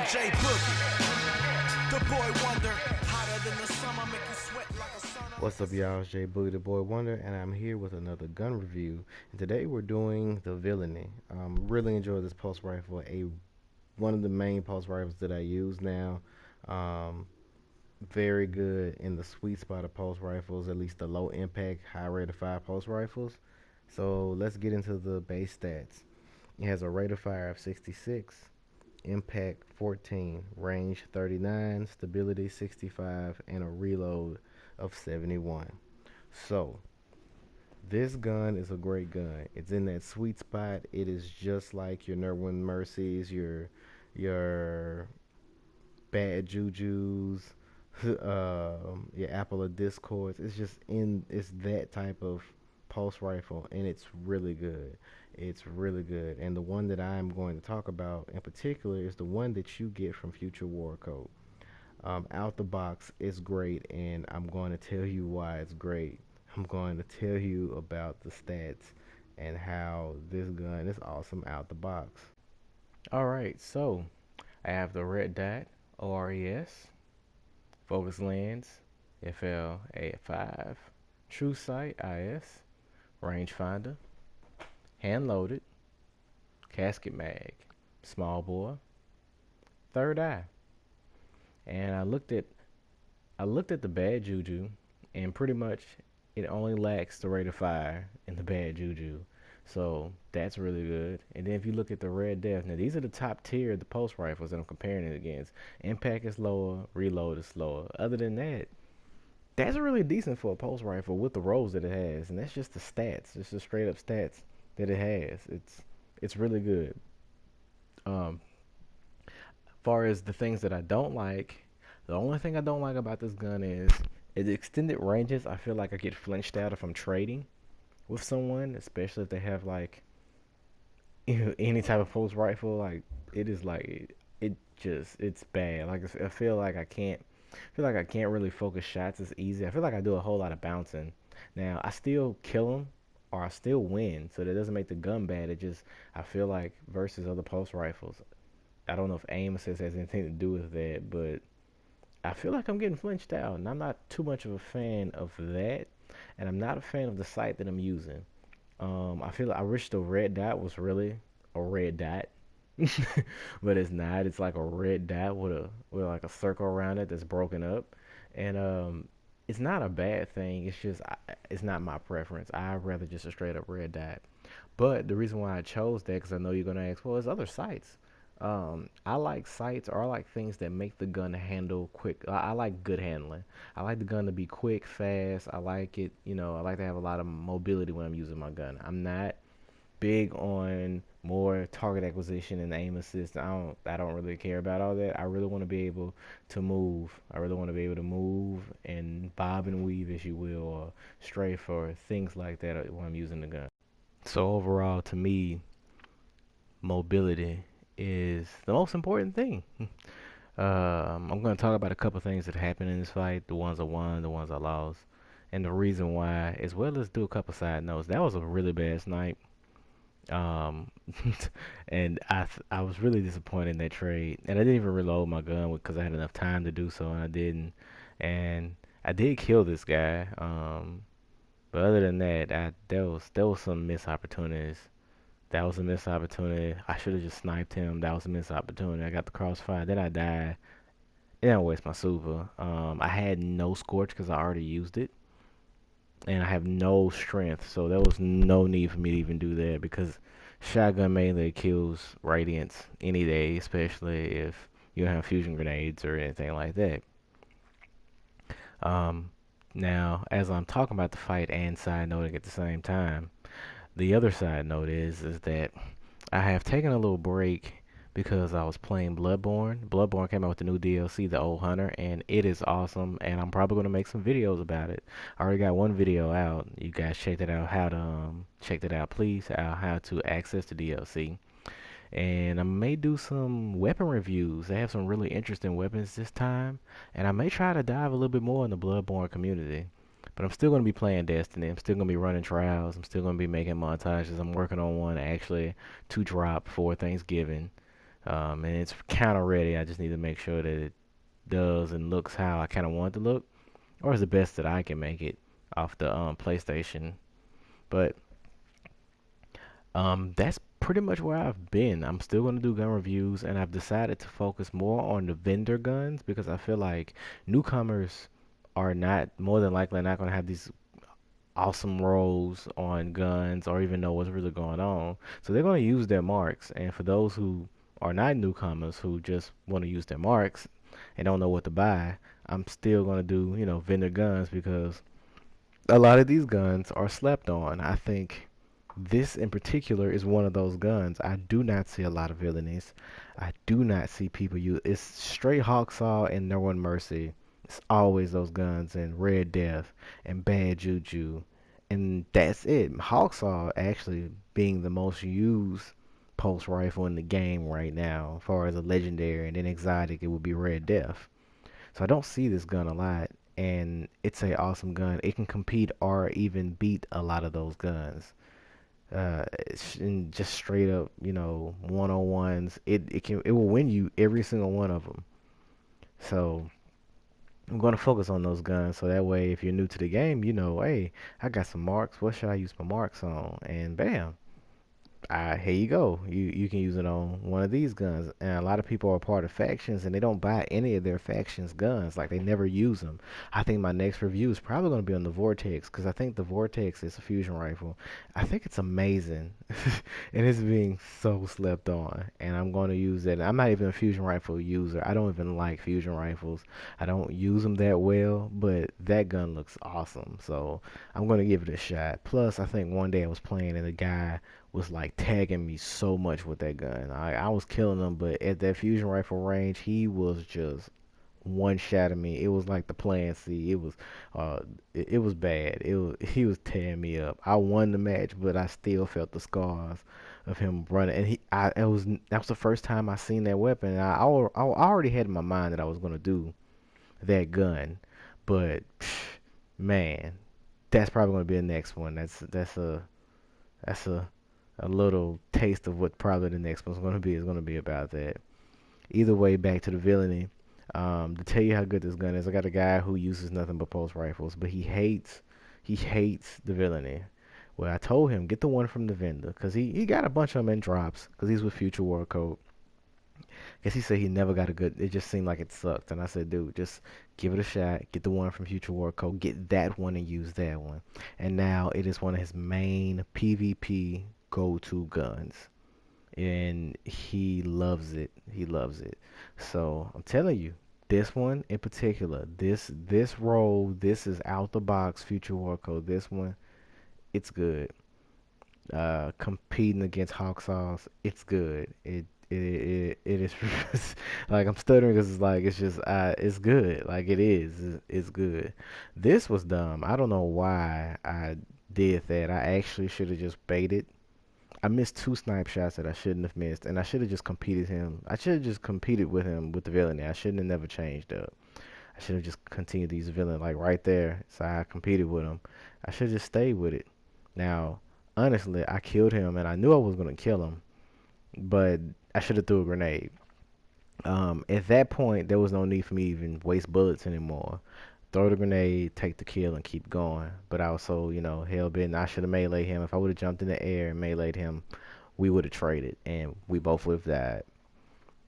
J Boogie, the boy wonder, hotter than the summer, make you sweat like a sauna. What's up, y'all? It's Jay Boogie, the Boy Wonder, and I'm here with another gun review. And today we're doing the Villany. Really enjoy this pulse rifle. One of the main pulse rifles that I use now. Um, Very good in the sweet spot of pulse rifles, at least the low impact, high rate of fire pulse rifles. So let's get into the base stats. It has a rate of fire of 66, impact 14, range 39, stability 65, and a reload of 71. So, this gun is a great gun. It's in that sweet spot. It is just like your Nerwin Mercies, your bad jujus, your Apple of Discords. It's that type of pulse rifle, and it's really good. It's really good. And the one that I'm going to talk about in particular is the one that you get from Future War Code. Out the box, it's great, and I'm going to tell you why it's great. I'm going to tell you about the stats and how this gun is awesome out the box. Alright, so I have the red dot, ORES, focus lens, FL-A5, true sight, IS, rangefinder, hand loaded, casket mag, small bore, third eye. And I looked at the bad juju, and pretty much it only lacks the rate of fire in the bad juju. So that's really good. And then if you look at the red depth, now these are the top tier of the pulse rifles that I'm comparing it against. Impact is lower, reload is slower. Other than that, that's really decent for a pulse rifle with the rolls that it has. And that's just the stats, just the straight up stats that it has. It's really good. Um, Far as the things that I don't like, the only thing I don't like about this gun is its extended ranges. I feel like I get flinched out if I'm trading with someone, especially if they have like any type of pulse rifle. Like it is like it just it's bad. Like I feel like I can't really focus shots as easy. I feel like I do a whole lot of bouncing. Now I still kill them or I still win, so that doesn't make the gun bad. It just I feel like versus other pulse rifles. I don't know if aim assist has anything to do with that, but I feel like I'm getting flinched out, and I'm not too much of a fan of that, and I'm not a fan of the sight that I'm using. I feel like I wish the red dot was really a red dot, but it's not. It's like a red dot with like a circle around it that's broken up, and it's not a bad thing. It's not my preference. I'd rather just a straight up red dot. But the reason why I chose that, because I know you're gonna ask, well, there's other sights. I like sights, or I like things that make the gun handle quick. I like good handling. I like the gun to be quick, fast. I like it, I like to have a lot of mobility when I'm using my gun. I'm not big on more target acquisition and aim assist. I don't really care about all that. I really want to be able to move. I really want to be able to move and bob and weave, as you will, or strafe or things like that when I'm using the gun. So overall, to me, mobility is the most important thing. I'm going to talk about a couple things that happened in this fight, the ones I won, the ones I lost, and the reason why, as well as do a couple side notes. That was a really bad snipe. Um, and I was really disappointed in that trade, and I didn't even reload my gun because I had enough time to do so, and I didn't. And I did kill this guy. But other than that, there was some missed opportunities. That was a missed opportunity. I should have just sniped him. That was a missed opportunity. I got the crossfire. Then I died. Then I waste my super. I had no scorch because I already used it, and I have no strength, so there was no need for me to even do that because shotgun melee kills radiants any day, especially if you don't have fusion grenades or anything like that. Um, Now, as I'm talking about the fight and side noting at the same time, the other side note is that I have taken a little break because I was playing Bloodborne. Bloodborne came out with the new DLC, the Old Hunter, and it is awesome. And I'm probably gonna make some videos about it. I already got one video out. You guys check that out. Check that out, please. How to access the DLC. And I may do some weapon reviews. They have some really interesting weapons this time, and I may try to dive a little bit more in the Bloodborne community. But I'm still going to be playing Destiny. I'm still going to be running trials. I'm still going to be making montages. I'm working on one actually to drop for Thanksgiving. And it's kind of ready. I just need to make sure that it does and looks how I kind of want it to look, or is the best that I can make it off the PlayStation. But that's pretty much where I've been. I'm still going to do gun reviews, and I've decided to focus more on the vendor guns because I feel like newcomers are not more than likely not going to have these awesome rolls on guns or even know what's really going on. So they're going to use their marks. And for those who are not newcomers who just want to use their marks and don't know what to buy, I'm still going to do, vendor guns because a lot of these guns are slept on. I think this in particular is one of those guns. I do not see a lot of villainies. I do not see people use it's straight Hawksaw and No One Mercy. It's always those guns and Red Death and Bad Juju. And that's it. Hawksaw actually being the most used pulse rifle in the game right now, as far as a legendary, and then exotic it would be Red Death. So I don't see this gun a lot, and it's a awesome gun. It can compete or even beat a lot of those guns. And just straight up, one on ones. It will win you every single one of them. So I'm going to focus on those guns, so that way, if you're new to the game, hey, I got some marks. What should I use my marks on? And bam, here you go. You can use it on one of these guns. And a lot of people are part of factions and they don't buy any of their factions guns. Like they never use them. I think my next review is probably going to be on the Vortex because I think the Vortex is a fusion rifle. I think it's amazing and it's being so slept on. And I'm going to use it. I'm not even a fusion rifle user. I don't even like fusion rifles. I don't use them that well, but that gun looks awesome. So I'm going to give it a shot. Plus, I think one day I was playing and a guy was like tagging me so much with that gun. I was killing him, but at that fusion rifle range, he was just one shot of me. It was like the Plan C. It was bad. He was tearing me up. I won the match, but I still felt the scars of him running. And that was the first time I seen that weapon. And I already had in my mind that I was gonna do that gun, but man, that's probably gonna be the next one. That's a little taste of what probably the next one's going to be is going to be about that. Either way, back to the villainy. To tell you how good this gun is, I got a guy who uses nothing but pulse rifles, but he hates the villainy. Well, I told him get the one from the vendor because he got a bunch of them in drops because he's with Future War Code. Guess he said he never got a good. It just seemed like it sucked, and I said, dude, just give it a shot. Get the one from Future War Code. Get that one and use that one. And now it is one of his main PvP go-to guns, and he loves it. He loves it. So I'm telling you, this one in particular, this role, this is out the box Future War Code. This one, it's good. Competing against Hawksaws, it's good. It is like I'm stuttering because it's good. Like it's good. This was dumb. I don't know why I did that. I actually should have just baited. I missed two snipe shots that I shouldn't have missed, and I should have just competed him. I should have just competed with him with the villainy. I shouldn't have never changed up. I should have just continued these villain like right there. So I competed with him. I should have just stayed with it. Now, honestly, I killed him, and I knew I was gonna kill him, but I should have threw a grenade. At that point, there was no need for me to even waste bullets anymore. Throw the grenade, take the kill, and keep going. But I was so, hell bent. I should have meleeed him. If I would have jumped in the air and meleeed him, we would have traded, and we both would have died.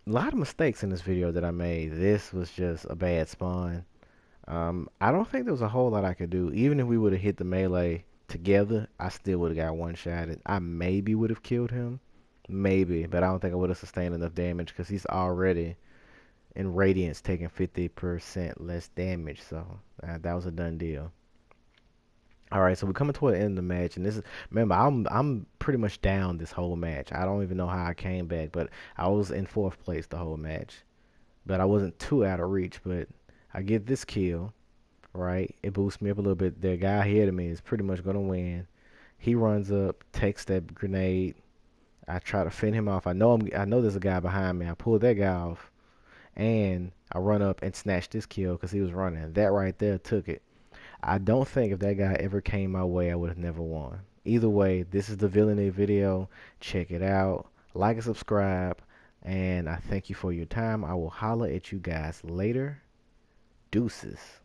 A lot of mistakes in this video that I made. This was just a bad spawn. I don't think there was a whole lot I could do. Even if we would have hit the melee together, I still would have got one-shotted. I maybe would have killed him. Maybe, but I don't think I would have sustained enough damage because he's already in Radiance taking 50% less damage. So that was a done deal. All right, so we're coming toward the end of the match, and this is remember I'm pretty much down this whole match. I don't even know how I came back, but I was in fourth place the whole match, but I wasn't too out of reach. But I get this kill, right? It boosts me up a little bit. The guy ahead of me is pretty much gonna win. He runs up, takes that grenade. I try to fend him off. I know there's a guy behind me. I pull that guy off, and I run up and snatch this kill because he was running. That right there took it. I don't think if that guy ever came my way, I would have never won. Either way, this is the Villany video. Check it out. Like and subscribe. And I thank you for your time. I will holler at you guys later. Deuces.